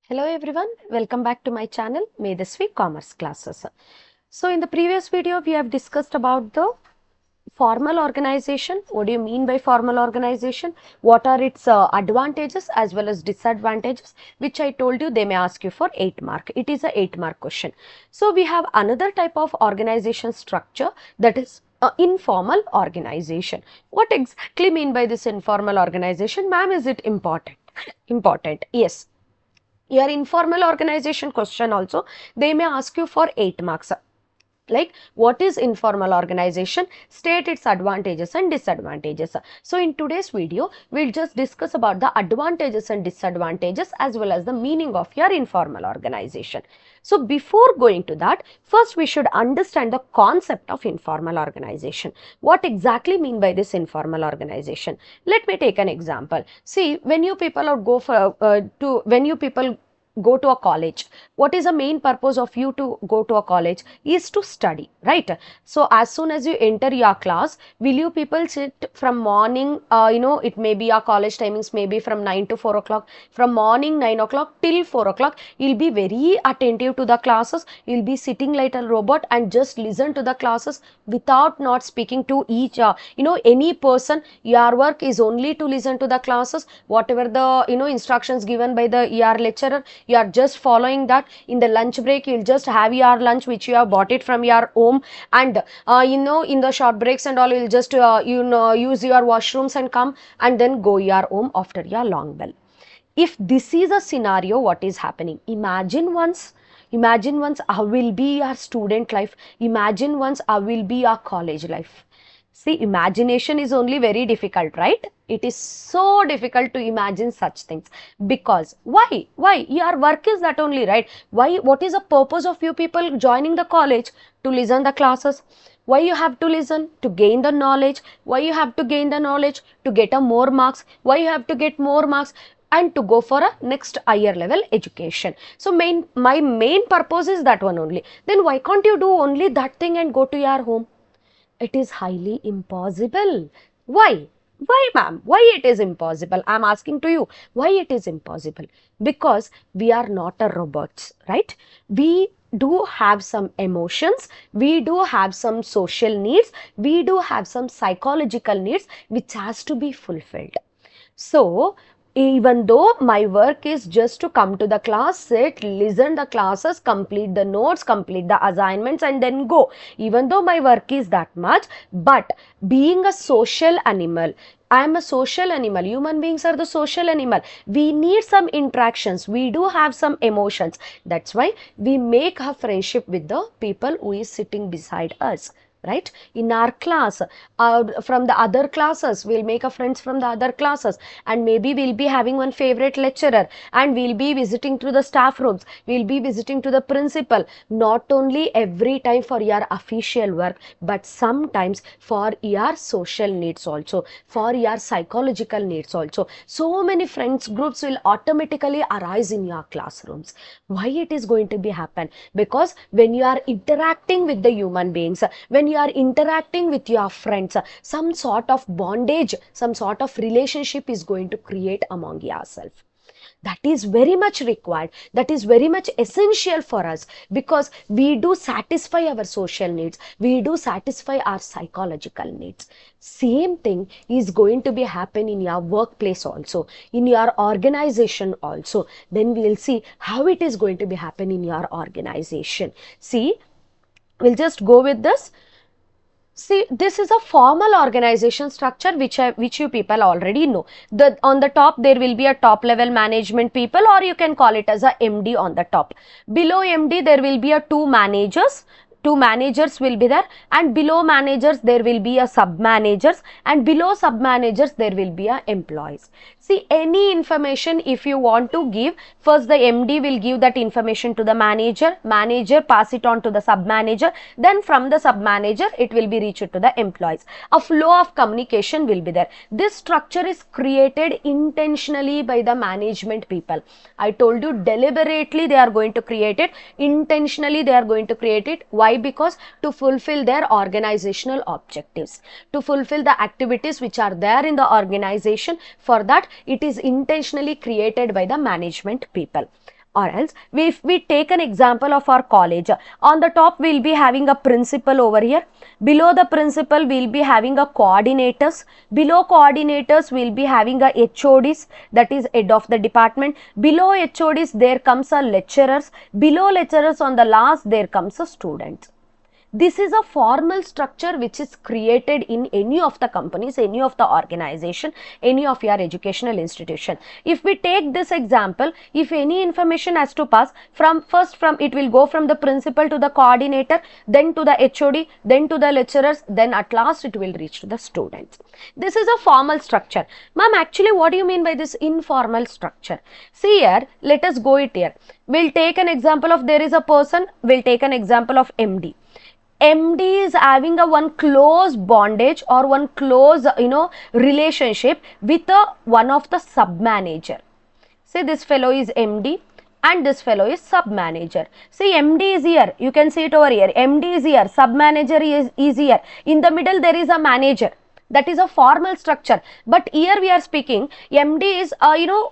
Hello everyone, welcome back to my channel Medhasvi Commerce Classes. So in the previous video we have discussed about the formal organization. What do you mean by formal organization? What are its advantages as well as disadvantages, which I told you they may ask you for 8 mark. It is a 8 mark question. So we have another type of organization structure, that is informal organization. What exactly mean by this informal organization? Ma'am, is it important? Important, yes. Your informal organization question also, they may ask you for 8 marks. Like, what is informal organization? State its advantages and disadvantages. So in today's video, we'll just discuss about the advantages and disadvantages as well as the meaning of your informal organization. So before going to that, first we should understand the concept of informal organization. What exactly mean by this informal organization? Let me take an example. See, when you people are go to a college, what is the main purpose of you to go to a college? Is to study, right? So as soon as you enter your class, will you people sit from morning, it may be your college timings may be from 9 to 4 o'clock, from morning 9 o'clock till 4 o'clock, you'll be very attentive to the classes, you'll be sitting like a robot and just listen to the classes without not speaking to each, any person. Your work is only to listen to the classes, whatever the, instructions given by the ER lecturer, you are just following that. In the lunch break, you'll just have your lunch which you have bought it from your home, and in the short breaks and all, you'll just use your washrooms and come and then go your home after your long bell. If this is a scenario, what is happening? Imagine once how will be your student life, imagine once how will be your college life. See, imagination is only very difficult, right? It is so difficult to imagine such things. Because why? Your work is that only, right? Why? What is the purpose of you people joining the college? To listen the classes. Why you have to listen? To gain the knowledge. Why you have to gain the knowledge? To get a more marks. Why you have to get more marks? And to go for a next higher level education. So my main purpose is that one only. Then why can't you do only that thing and go to your home? It is highly impossible. Why? Why, ma'am? Why it is impossible? I am asking to you, why it is impossible? Because we are not a robots, right? We do have some emotions, we do have some social needs, we do have some psychological needs which has to be fulfilled. So, even though my work is just to come to the class, sit, listen the classes, complete the notes, complete the assignments and then go. Even though my work is that much, but being a social animal, I am a social animal. Human beings are the social animal. We need some interactions. We do have some emotions. That's why we make a friendship with the people who is sitting beside us. Right? In our class, from the other classes, we'll make a friends from the other classes, and maybe we'll be having one favorite lecturer, and we'll be visiting to the staff rooms, we'll be visiting to the principal, not only every time for your official work, but sometimes for your social needs also, for your psychological needs also. So many friends groups will automatically arise in your classrooms. Why it is going to be happen? Because when you are interacting with the human beings, when you are interacting with your friends, some sort of bondage, some sort of relationship is going to create among yourself. That is very much required, that is very much essential for us, because we do satisfy our social needs, we do satisfy our psychological needs. Same thing is going to be happen in your workplace also, in your organization also. Then we will see how it is going to be happen in your organization. See, we'll just go with this. See, this is a formal organization structure which you people already know. On the top there will be a top level management people, or you can call it as a MD on the top. Below MD there will be a two managers will be there, and below managers there will be a sub managers, and below sub managers there will be a employees. See, any information if you want to give, first the MD will give that information to the manager pass it on to the sub manager, then from the sub manager it will be reached to the employees. A flow of communication will be there. This structure is created intentionally by the management people. I told you, deliberately they are going to create it, intentionally they are going to create it. Why? Because to fulfill their organizational objectives, to fulfill the activities which are there in the organization. For that, it is intentionally created by the management people. Or else, if we take an example of our college, on the top we'll be having a principal over here. Below the principal we'll be having a coordinators. Below coordinators we'll be having a HODs, that is head of the department. Below HODs there comes a lecturers. Below lecturers on the last there comes a students. This is a formal structure which is created in any of the companies, any of the organization, any of your educational institution. If we take this example, if any information has to pass it will go from the principal to the coordinator, then to the HOD, then to the lecturers, then at last it will reach to the students. This is a formal structure. Ma'am, actually what do you mean by this informal structure? See here, let us go it here. We'll take an example of, there is a person, we'll take an example of MD. MD is having a one close bondage or one close relationship with one of the sub manager. Say this fellow is MD and this fellow is sub manager. See, MD is here, you can see it over here. MD is here, sub manager is here. In the middle there is a manager. That is a formal structure, but here we are speaking MD is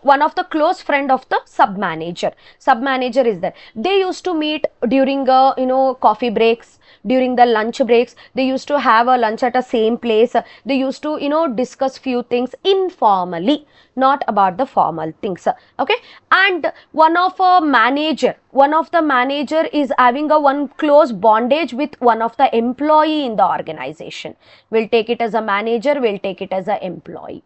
one of the close friend of the sub manager. Sub manager is there. They used to meet during coffee breaks, during the lunch breaks. They used to have a lunch at a same place. They used to discuss few things informally, not about the formal things. Okay, and one of the manager is having a one close bondage with one of the employee in the organization. We'll take it as a manager, we'll take it as an employee.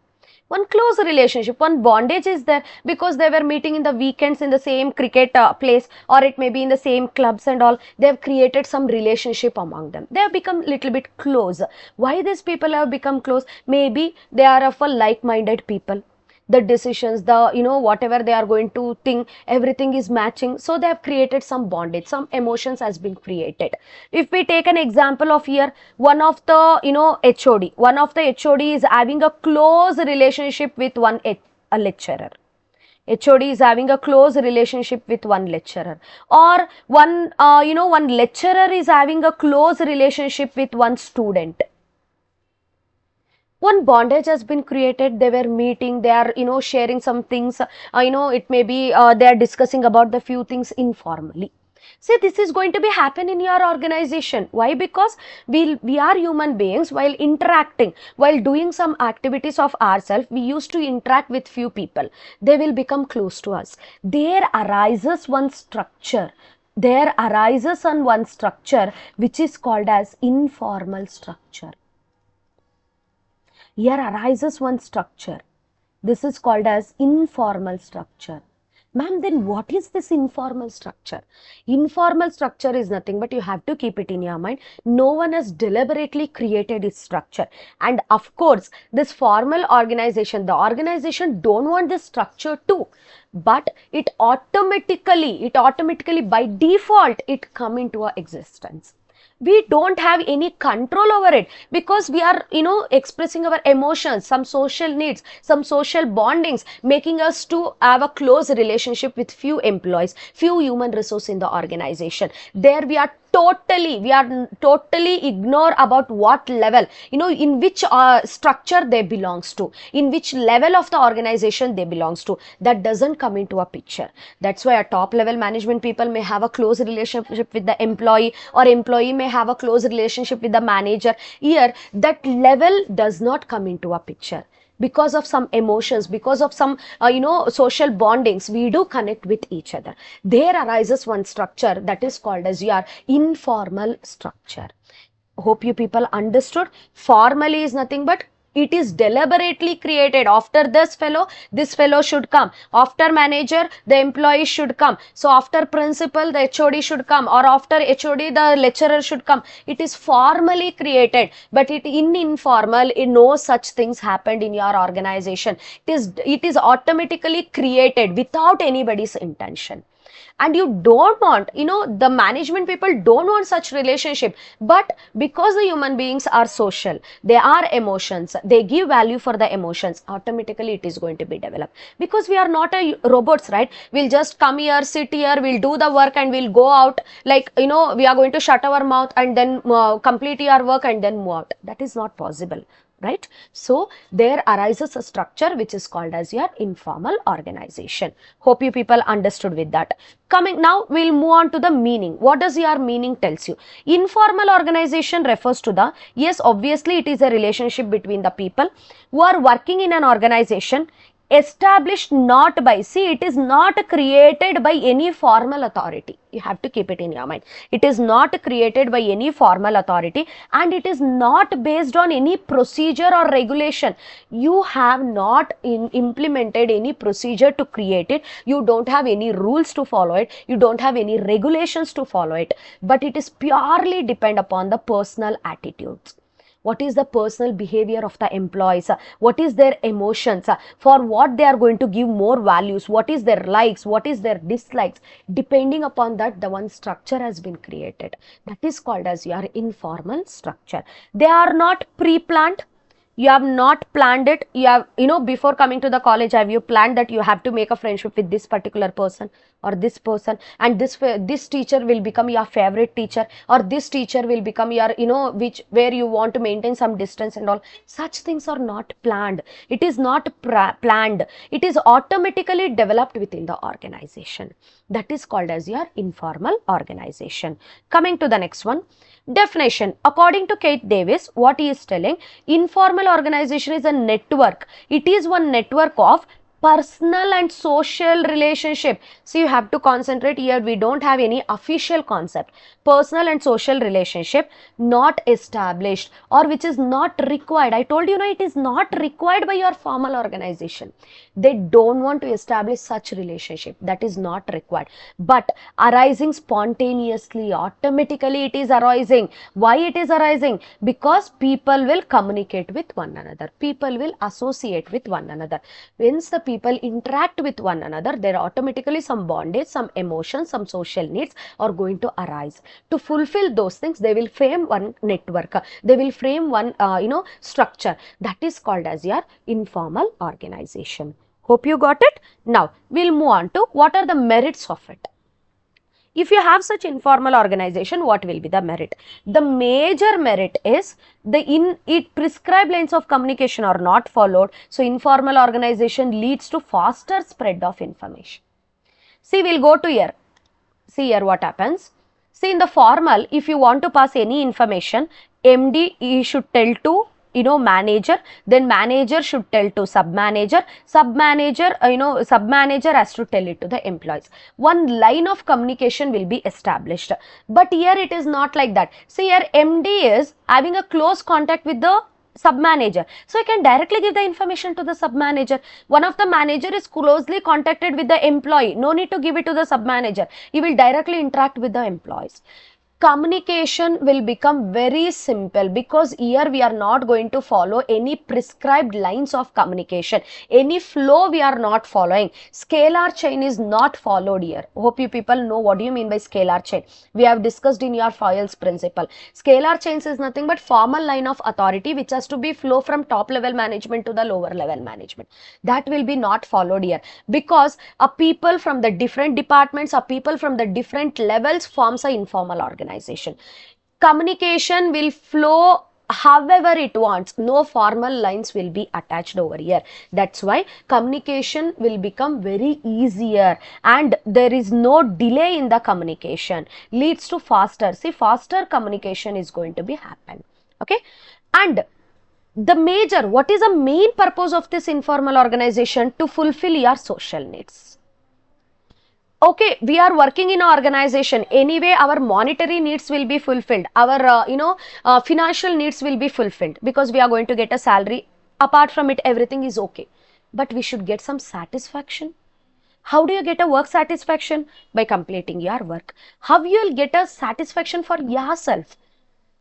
One close relationship, one bondage is there because they were meeting in the weekends in the same cricket place, or it may be in the same clubs and all. They have created some relationship among them. They have become little bit close. Why these people have become close? Maybe they are of a like-minded people. The decisions, the whatever they are going to think, everything is matching. So they have created some bondage, some emotions has been created. If we take an example of here, one of the HOD is having a close relationship with a lecturer. HOD is having a close relationship with one lecturer, or one lecturer is having a close relationship with one student. One bondage has been created. They were meeting, they are sharing some things, it may be they are discussing about the few things informally. See, this is going to be happen in your organization. Why? Because we are human beings. While interacting, while doing some activities of ourselves, we used to interact with few people. They will become close to us. There arises one structure which is called as informal structure. Here arises one structure. This is called as informal structure. Ma'am, then what is this informal structure? Informal structure is nothing but, you have to keep it in your mind, no one has deliberately created its structure. And of course, this formal organization, the organization don't want this structure too. But it automatically by default, it come into existence. We don't have any control over it because we are expressing our emotions, some social needs, some social bondings, making us to have a close relationship with few employees, few human resource in the organization. There we are totally ignore about what level, in which structure they belongs to, in which level of the organization they belongs to. That doesn't come into a picture. That's why a top level management people may have a close relationship with the employee, or employee may have a close relationship with the manager. Here, that level does not come into a picture. Because of some emotions, because of some social bondings, we do connect with each other. There arises one structure that is called as your informal structure. Hope you people understood. Formally is nothing but it is deliberately created. After this fellow should come. After manager, the employee should come. So after principal, the HOD should come, or after HOD, the lecturer should come. It is formally created, but in informal, no such things happened in your organization. It is automatically created without anybody's intention. And you don't want, the management people don't want such relationship, but because the human beings are social, they are emotions, they give value for the emotions, automatically it is going to be developed. Because we are not robots, right? We'll just come here, sit here, we'll do the work and we'll go out, like, we are going to shut our mouth and then complete your work and then move out. That is not possible. right? So there arises a structure which is called as your informal organization. Hope you people understood with that. Coming now, we'll move on to the meaning. What does your meaning tells you? Informal organization refers to the, yes, obviously it is a relationship between the people who are working in an organization established not by, see, it is not created by any formal authority. You have to keep it in your mind. It is not created by any formal authority, and it is not based on any procedure or regulation. You have not implemented any procedure to create it. You don't have any rules to follow it. You don't have any regulations to follow it. But it is purely depend upon the personal attitudes. What is the personal behavior of the employees, what is their emotions, for what they are going to give more values, what is their likes, what is their dislikes. Depending upon that, the one structure has been created. That is called as your informal structure. They are not pre-planned. You have not planned it. You have, before coming to the college, have you planned that you have to make a friendship with this particular person or this person, and this teacher will become your favorite teacher, or this teacher will become your, where you want to maintain some distance and all. Such things are not planned. It is not planned. It is automatically developed within the organization. That is called as your informal organization. Coming to the next one. Definition. According to Kate Davis, what he is telling, informal organization is a network. It is one network of personal and social relationship. So you have to concentrate here. We don't have any official concept. Personal and social relationship not established, or which is not required. I told you, it is not required by your formal organization. They don't want to establish such relationship. That is not required. But arising spontaneously, automatically it is arising. Why it is arising? Because people will communicate with one another. People will associate with one another. Once the people interact with one another, there are automatically some bondage, some emotions, some social needs are going to arise. To fulfill those things, they will frame one network. They will frame one, structure. That is called as your informal organization. Hope you got it. Now, we'll move on to what are the merits of it. If you have such informal organization, what will be the merit? The major merit is it prescribed lines of communication are not followed. So informal organization leads to faster spread of information. See, we'll go to here. See here what happens. See, in the formal, if you want to pass any information, MD he should tell to manager, then manager should tell to sub-manager, sub-manager has to tell it to the employees. One line of communication will be established. But here it is not like that. See, here MD is having a close contact with the sub-manager. So, I can directly give the information to the sub-manager. One of the manager is closely contacted with the employee. No need to give it to the sub-manager. He will directly interact with the employees. Communication will become very simple, because here we are not going to follow any prescribed lines of communication. Any flow we are not following. Scalar chain is not followed here. Hope you people know what do you mean by scalar chain. We have discussed in your files principle. Scalar chains is nothing but formal line of authority which has to be flow from top level management to the lower level management. That will be not followed here, because a people from the different departments, a people from the different levels forms a informal organization. Communication will flow however it wants. No formal lines will be attached over here. That's why communication will become very easier, and there is no delay in the communication. Leads to faster. See, faster communication is going to be happen. Okay. And what is the main purpose of this informal organization? To fulfill your social needs. Okay, we are working in an organization. Anyway, our monetary needs will be fulfilled. Our, financial needs will be fulfilled, because we are going to get a salary. Apart from it, everything is okay. But we should get some satisfaction. How do you get a work satisfaction? By completing your work. How you will get a satisfaction for yourself?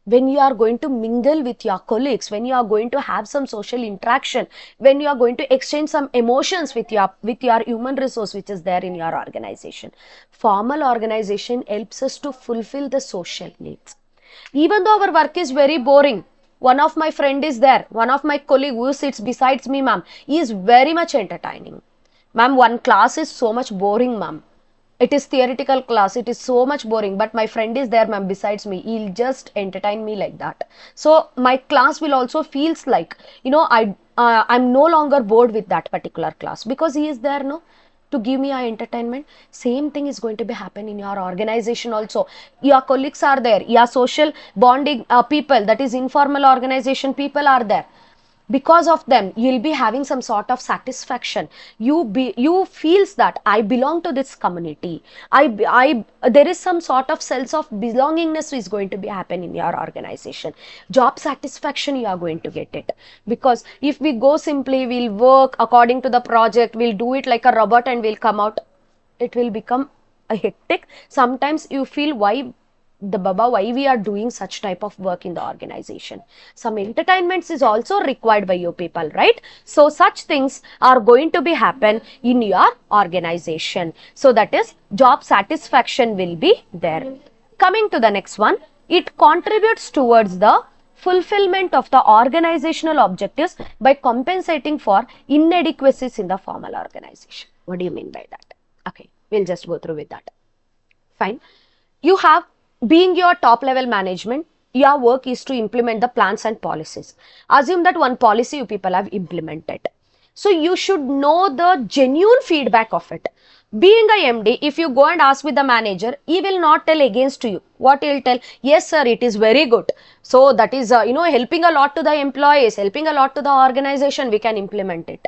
When you are going to mingle with your colleagues, when you are going to have some social interaction, when you are going to exchange some emotions with your human resource which is there in your organization. Formal organization helps us to fulfill the social needs. Even though our work is very boring, one of my friend is there, one of my colleague who sits besides me, ma'am, he is very much entertaining. Ma'am, one class is so much boring, ma'am. It is theoretical class, it is so much boring, but my friend is there, ma'am, besides me, he'll just entertain me like that. So my class will also feels like, I'm no longer bored with that particular class because he is there, no, to give me a entertainment. Same thing is going to be happen in your organization also. Your colleagues are there, your social bonding people, that is informal organization people are there. Because of them you'll be having some sort of satisfaction. You feels that I belong to this community. I There is some sort of sense of belongingness is going to be happen in your organization. Job satisfaction you are going to get it. Because if we go simply, we'll work according to the project, we'll do it like a robot and we'll come out, it will become a hectic. Sometimes you feel why we are doing such type of work in the organization. Some entertainments is also required by you people, right? So such things are going to be happen in your organization. So that is job satisfaction will be there. Coming to the next one, it contributes towards the fulfillment of the organizational objectives by compensating for inadequacies in the formal organization. What do you mean by that? Okay, we'll just go through with that. Fine. You have, being your top level management, your work is to implement the plans and policies. Assume that one policy you people have implemented. So you should know the genuine feedback of it. Being a MD, if you go and ask with the manager, he will not tell against you. What he will tell? Yes sir, it is very good. So that is helping a lot to the employees, helping a lot to the organization, we can implement it.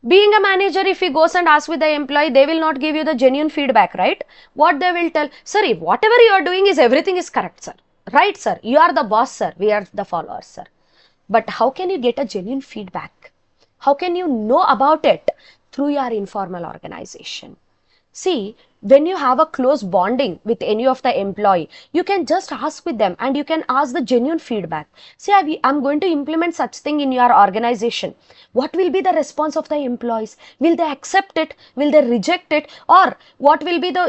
Being a manager, if he goes and asks with the employee, they will not give you the genuine feedback, right? What they will tell, sir, if whatever you are doing is everything is correct, sir. Right, sir. You are the boss, sir. We are the followers, sir. But how can you get a genuine feedback? How can you know about it? Through your informal organization. See, when you have a close bonding with any of the employee, you can just ask with them and you can ask the genuine feedback. See, I'm going to implement such thing in your organization. What will be the response of the employees? Will they accept it? Will they reject it? Or what will be the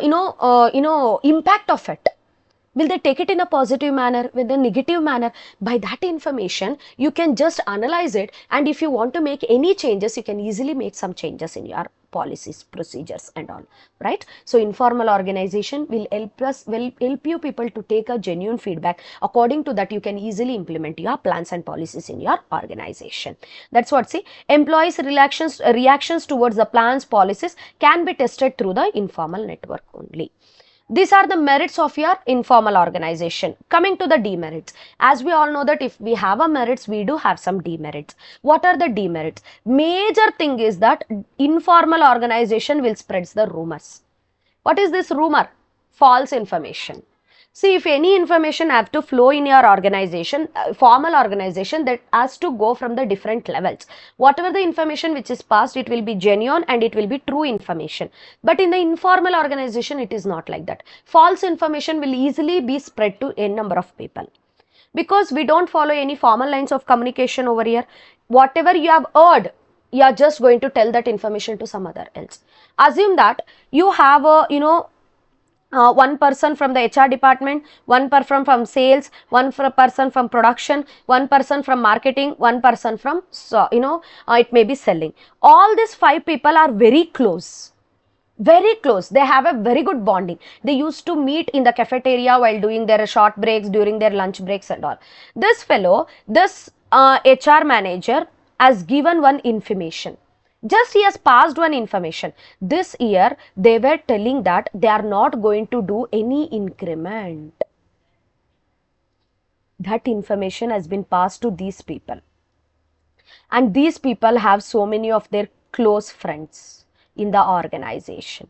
impact of it? Will they take it in a positive manner, with a negative manner? By that information, you can just analyze it, and if you want to make any changes, you can easily make some changes in your policies, procedures and all, right? So informal organization will help you people to take a genuine feedback. According to that, you can easily implement your plans and policies in your organization. That's what, see, employees' reactions towards the plans, policies can be tested through the informal network only. These are the merits of your informal organization. Coming to the demerits. As we all know that if we have a merits, we do have some demerits. What are the demerits? Major thing is that informal organization will spread the rumors. What is this rumor? False information. See, if any information have to flow in your organization, formal organization, that has to go from the different levels. Whatever the information which is passed, it will be genuine and it will be true information. But in the informal organization, it is not like that. False information will easily be spread to n number of people. Because we don't follow any formal lines of communication over here. Whatever you have heard, you are just going to tell that information to some other else. Assume that you have a, one person from the HR department, one person from sales, one person from production, one person from marketing, one person from, it may be selling. All these 5 people are very close. Very close. They have a very good bonding. They used to meet in the cafeteria while doing their short breaks, during their lunch breaks and all. This fellow, this HR manager has given one information. Just he has passed one information. This year, they were telling that they are not going to do any increment. That information has been passed to these people. And these people have so many of their close friends in the organization.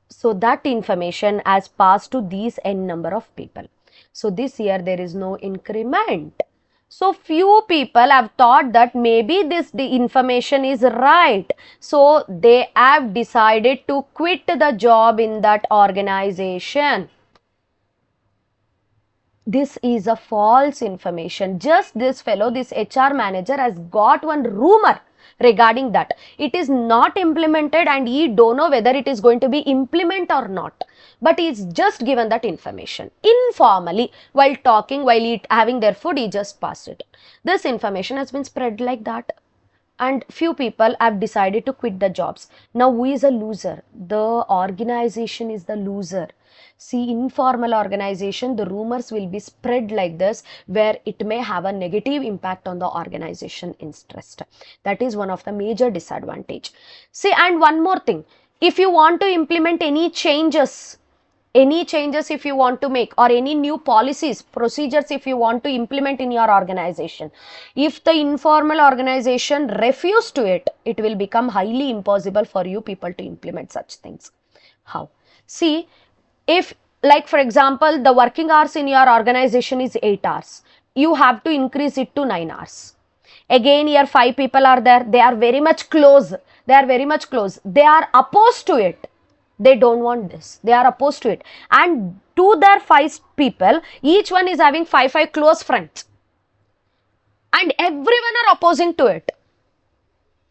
So that information has passed to these n number of people. So this year, there is no increment. So few people have thought that maybe the information is right. So they have decided to quit the job in that organization. This is a false information. Just this fellow, this HR manager has got one rumor regarding that. It is not implemented and he don't know whether it is going to be implemented or not. But he's just given that information informally while talking, while having their food, he just passed it. This information has been spread like that. and few people have decided to quit the jobs. Now who is a loser? The organization is the loser. See, informal organization, the rumors will be spread like this, where it may have a negative impact on the organization interest. That is one of the major disadvantage. See, and one more thing, if you want to implement any changes if you want to make, or any new policies, procedures if you want to implement in your organization, if the informal organization refuse to it, it will become highly impossible for you people to implement such things. How? See, if, like for example, the working hours in your organization is 8 hours, you have to increase it to 9 hours. Again, here 5 people are there, they are very much close, they are opposed to it. They don't want this, they are opposed to it, and to their 5 people, each one is having 5 close friends, and everyone are opposing to it.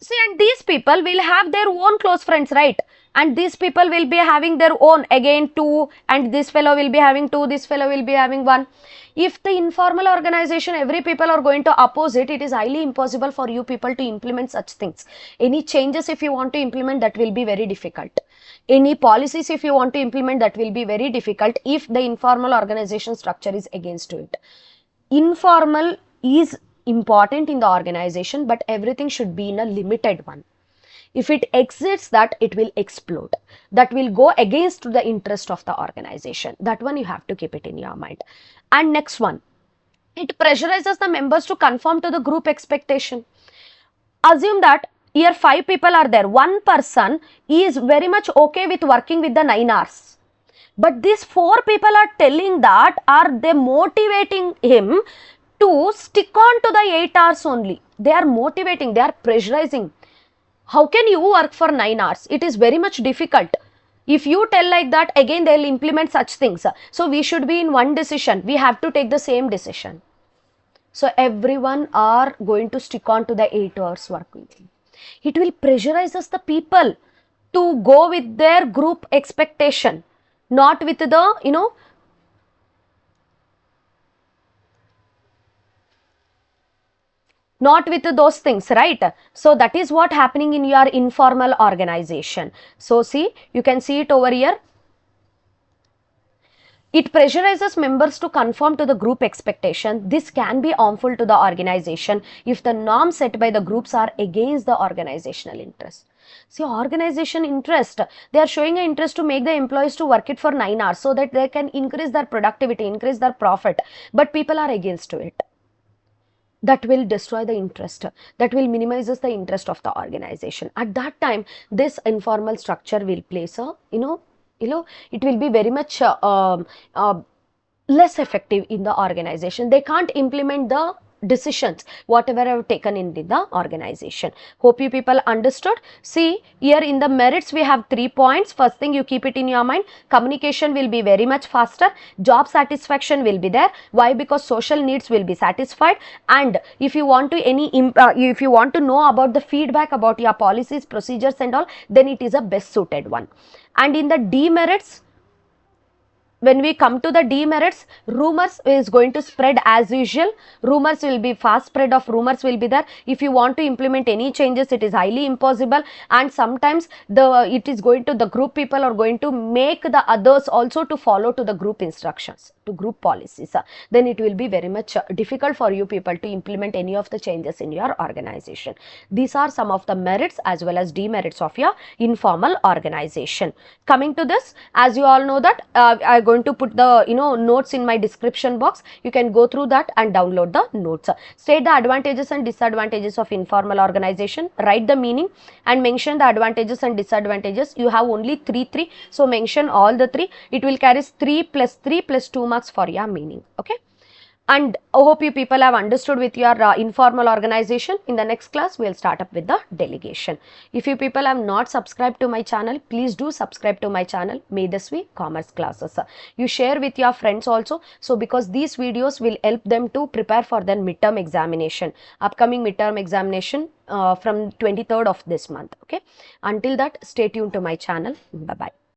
See, and these people will have their own close friends, right? And these people will be having their own, again 2, and this fellow will be having 2, this fellow will be having 1. If the informal organization, every people are going to oppose it, it is highly impossible for you people to implement such things. Any changes if you want to implement, that will be very difficult. Any policies if you want to implement, that will be very difficult if the informal organization structure is against it. Informal is important in the organization, but everything should be in a limited one. If it exceeds that, it will explode. That will go against the interest of the organization. That one you have to keep it in your mind. And next one, it pressurizes the members to conform to the group expectation. Assume that here 5 people are there. One person is very much okay with working with the 9 hours. But these 4 people are telling that, are they motivating him to stick on to the 8 hours only. They are motivating, they are pressurizing. How can you work for 9 hours? It is very much difficult. If you tell like that, again they will implement such things. So we should be in one decision. We have to take the same decision. So everyone are going to stick on to the 8 hours work week. It will pressurize us the people to go with their group expectation, not with the, not with those things, right? So that is what happening in your informal organization. So see, you can see it over here. It pressurizes members to conform to the group expectation. This can be harmful to the organization if the norms set by the groups are against the organizational interest. See, organization interest, they are showing an interest to make the employees to work it for 9 hours so that they can increase their productivity, increase their profit, but people are against to it. That will destroy the interest, that will minimizes the interest of the organization. At that time, this informal structure will place a, it will be very much less effective in the organization. They can't implement the decisions whatever I've taken in the organization. Hope you people understood. See, here in the merits we have 3 points. First thing, you keep it in your mind, communication will be very much faster, job satisfaction will be there. Why? Because social needs will be satisfied. And if you want to if you want to know about the feedback about your policies, procedures and all, then it is a best suited one. And in the demerits, when we come to the demerits, rumors is going to spread as usual. Rumors will be fast spread of rumors will be there. If you want to implement any changes, it is highly impossible. And sometimes the group people are going to make the others also to follow to the group instructions, to group policies. Then it will be very much difficult for you people to implement any of the changes in your organization. These are some of the merits as well as demerits of your informal organization. Coming to this, as you all know that I am going to put the notes in my description box. You can go through that and download the notes. State the advantages and disadvantages of informal organization. Write the meaning and mention the advantages and disadvantages. You have only 3, so mention all the 3. It will carry 3 plus 3 plus 2 marks for your meaning. Okay. And I hope you people have understood with your informal organization. In the next class, we will start up with the delegation. If you people have not subscribed to my channel, please do subscribe to my channel, Medasvi Commerce Classes. You share with your friends also. So, because these videos will help them to prepare for their midterm examination, upcoming midterm examination from 23rd of this month. Okay. Until that, stay tuned to my channel. Bye-bye.